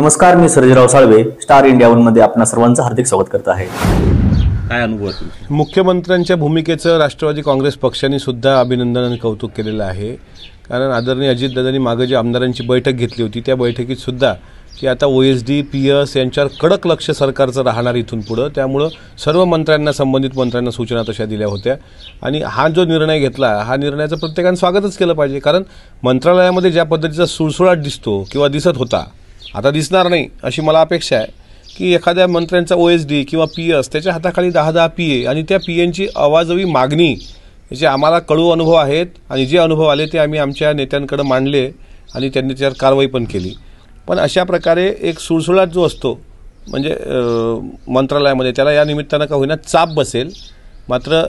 नमस्कार, मी Sarjerao Salve, Star India one मध्ये आपणा सर्वांचं हार्दिक स्वागत करत आहे। काय अनुभव आहे मुख्यमंत्र्यांच्या भूमिकेचं राष्ट्रवादी काँग्रेस पक्षाने सुद्धा अभिनंदन आणि कौतुक केलेलं आहे। कारण आदरणीय अजितदादांनी मागे जी आमदारांची बैठक घेतली होती त्या बैठकीत सुद्धा की आता ओएसडी पीएस यांच्यावर कडक लक्ष सरकारचं राहणार इथून पुढे, त्यामुळे सर्व मंत्र्यांना संबंधित मंत्र्यांना सूचना तशा दिल्या होत्या। आणि हा जो निर्णय घेतला, हा निर्णयाचं प्रत्येकाने स्वागतच केलं पाहिजे। कारण मंत्रालयामध्ये ज्या पद्धतीचा सुळसुळाट दिसतो किंवा दिसत होता, आता दिसणार नाही अशी मला अपेक्षा आहे की एखाद्या मंत्र्यांचा ओएसडी किंवा पीएस त्याच्या हाताखाली 10-10 पीए आणि त्या पीएंची आवाजवी मागणी, याचे आम्हाला कळू अनुभव आहेत आणि जे अनुभव आले ते आम्ही आमच्या नेत्यांकडे मांडले आणि त्यांनी त्यावर कारवाई पण केली। पण अशा प्रकारे एक सुळसुळाट जो असतो म्हणजे मंत्रालयामध्ये, त्याला या निमित्तानं का होईना चाप बसेल। मात्र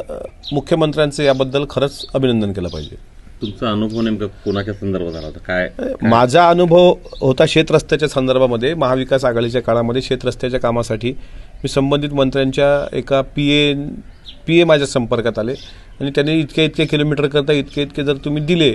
मुख्यमंत्र्यांचं याबद्दल खरंच अभिनंदन केलं पाहिजे। तुमचा अनुभव नेमका कोणाच्या संदर्भात आला होता? काय माझा अनुभव होता शेतरस्त्याच्या संदर्भामध्ये। महाविकास आघाडीच्या काळामध्ये शेतरस्त्याच्या कामासाठी मी संबंधित मंत्र्यांच्या एका पीए माझ्या संपर्कात आले आणि त्यांनी इतके किलोमीटर करता इतके जर तुम्ही दिले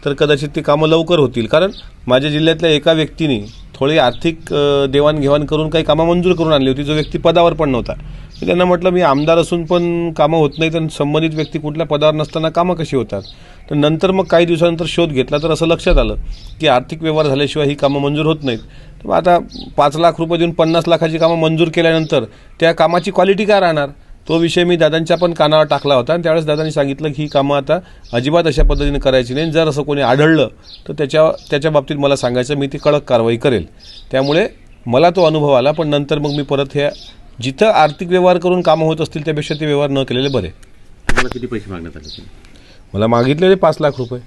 तर कदाचित ती कामं लवकर होतील। कारण माझ्या जिल्ह्यातल्या एका व्यक्तीने थोडी आर्थिक देवाणघेवाण करून काही कामं मंजूर करून आणली होती, जो व्यक्ती पदावर पण नव्हता। मी त्यांना म्हटलं, मी आमदार असून पण कामं होत नाही तर संबंधित व्यक्ती कुठल्या पदावर नसताना कामं कशी होतात? तर नंतर मग काही दिवसानंतर शोध घेतला तर असं लक्षात आलं की आर्थिक व्यवहार झाल्याशिवाय ही कामं मंजूर होत नाहीत। तर आता 5 लाख रुपये देऊन 50 लाखाची कामं मंजूर केल्यानंतर त्या कामाची क्वालिटी काय राहणार? तो विषय मी दादांच्या पण कानावर टाकला होता आणि त्यावेळेस दादांनी सांगितलं की ही कामं आता अजिबात अशा पद्धतीने करायची नाही। जर असं कोणी आढळलं तर त्याच्या बाबतीत मला सांगायचं, मी ती कडक कारवाई करेल। त्यामुळे मला तो अनुभव आला। पण नंतर मग मी परत ह्या जिथं आर्थिक व्यवहार करून कामं होत असतील त्यापेक्षा ते व्यवहार न केलेले बरे। तुम्हाला किती पैसे मागण्यात आले? मला मागितलेले 5 लाख रुपये।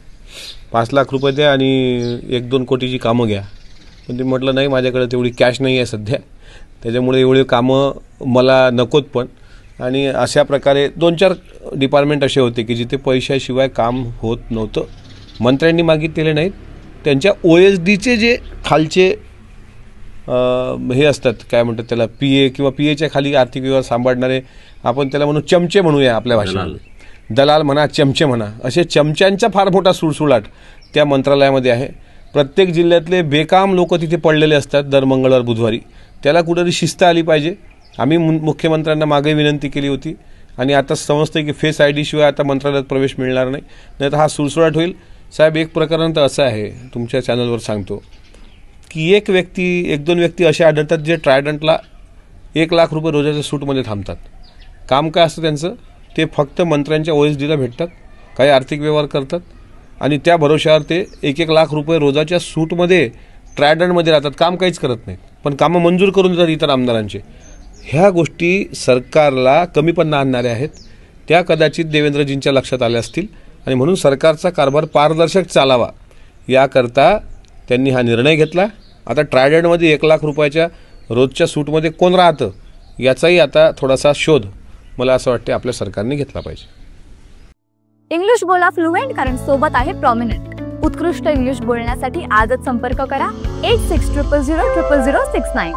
5 लाख रुपये द्या आणि 1-2 कोटीची कामं घ्या। पण ते म्हटलं नाही, माझ्याकडे तेवढी कॅश नाही आहे सध्या, त्याच्यामुळे एवढे कामं मला नकोत। पण आणि अशा प्रकारे 2-4 डिपार्टमेंट असे होते की जिथे पैशाशिवाय काम होत नव्हतं। मंत्र्यांनी मागितलेले नाहीत, त्यांच्या ओएसडीचे जे खालचे हे असतात, काय म्हणतात त्याला, पीए किंवा पीएच्या खाली आर्थिक व्यवहार सांभाळणारे, आपण त्याला म्हणू चमचे म्हणूया आपल्या भाषेत, दलाल म्हणा, चमचे म्हणा, असे चमच्यांचा फार मोठा सुळसुळाट त्या मंत्रालयामध्ये आहे। प्रत्येक जिल्ह्यातले बेकाम लोक तिथे पडलेले असतात दर मंगळवार बुधवारी। त्याला कुठेतरी शिस्त आली पाहिजे। आम्ही मुख्यमंत्र्यांना मागे विनंती केली होती आणि आता समजतं की फेस आयडी शिवाय आता मंत्रालयात प्रवेश मिळणार नाही, नाहीतर हा सुळसुळाट होईल। साहेब, एक प्रकरण तर असं आहे, तुमच्या चॅनलवर सांगतो की 1-2 व्यक्ती असे आढळतात जे ट्रायडंटला 1 लाख रुपये रोजाच्या सूटमध्ये थांबतात। काम काय असतं त्यांचं? ते फक्त मंत्र्यांच्या ओएसडीला भेटतात, काही आर्थिक व्यवहार करतात आणि त्या भरोश्यावर ते 1-1 लाख रुपये रोजाच्या सूटमध्ये ट्रायडंटमध्ये राहतात, काम काहीच करत नाहीत, पण कामं मंजूर करून देतात इतर आमदारांचे। ह्या गोष्टी सरकारला कमीपणा आणणाऱ्या आहेत, त्या कदाचित देवेंद्रजींच्या लक्षात आल्या असतील आणि म्हणून सरकारचा कारभार पारदर्शक चालावा याकरता त्यांनी हा निर्णय घेतला। आता ट्रायडंटमध्ये 1 लाख रुपयाच्या रोजच्या सूटमध्ये कोण राहतं याचाही आता थोडासा शोध मला असं वाटते आपल्या सरकारने घेतला पाहिजे। इंग्लिश बोला फ्लुएंट, कारण सोबत आहे प्रॉमिनंट। उत्कृष्ट इंग्लिश बोलण्यासाठी आजच संपर्क करा 8600000069।